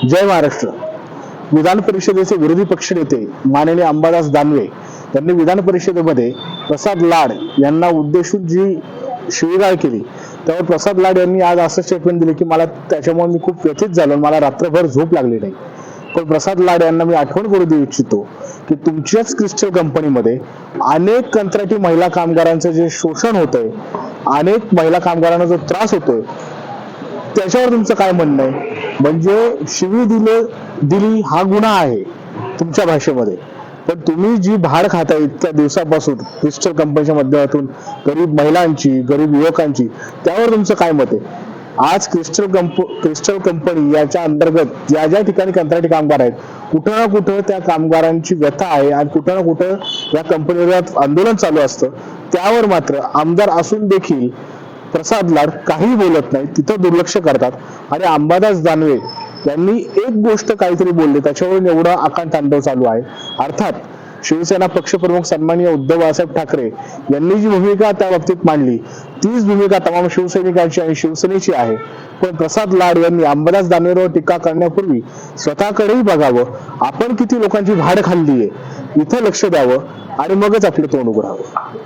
जय महाराष्ट्र. विधान परिषदेचे विरोधी पक्षनेते माननीय अंबादास दानवे यांनी विधान परिषदेमध्ये प्रसाद लाड यांना उद्देशून जी शिवीगाळ केली त्यावर प्रसाद लाड यांनी आज असं स्टेटमेंट दिले की मला त्याच्यामुळे मी खूप व्यथित झालो, मला रात्रभर झोप लागली नाही. पण प्रसाद लाड यांना मी आठवण करू देऊ इच्छितो की तुमच्याच क्रिस्टल कंपनीमध्ये अनेक कंत्राटी महिला कामगारांचं जे शोषण होतंय, अनेक महिला कामगारांना जो त्रास होतोय त्याच्यावर तुमचं काय म्हणणं आहे? म्हणजे शिवी दिली हा गुन्हा आहे तुमच्या भाषेमध्ये, पण तुम्ही जी भाड खाताय इतक्या दिवसापासून क्रिस्टल कंपनीच्या माध्यमातून गरीब महिलांची, गरीब युवकांची, त्यावर तुमचं काय मत आहे? आज क्रिस्टल कंपनी याच्या अंतर्गत ज्या ज्या ठिकाणी कंत्राटी कामगार आहेत, कुठं ना कुठं त्या कामगारांची व्यथा आहे आणि कुठं ना कुठं या कंपनीवर आंदोलन चालू असतं. त्यावर मात्र आमदार असून देखील प्रसाद लाड काही बोलत नाही, तिथं दुर्लक्ष करतात. आणि अंबादास दानवे यांनी एक गोष्ट काहीतरी बोलले त्याच्यावरून एवढा आकांतांडव चालू आहे. अर्थात शिवसेना पक्षप्रमुख सन्माननीय उद्धव बाळासाहेब ठाकरे यांनी जी भूमिका त्या बाबतीत मांडली तीच भूमिका तमाम शिवसैनिकांची आणि शिवसेनेची आहे. पण प्रसाद लाड यांनी अंबादास दानवेवर टीका करण्यापूर्वी स्वतःकडेही बघावं, आपण किती लोकांची भाड खाल्ली आहे इथं लक्ष द्यावं आणि मगच आपलं तोंड उघडावं.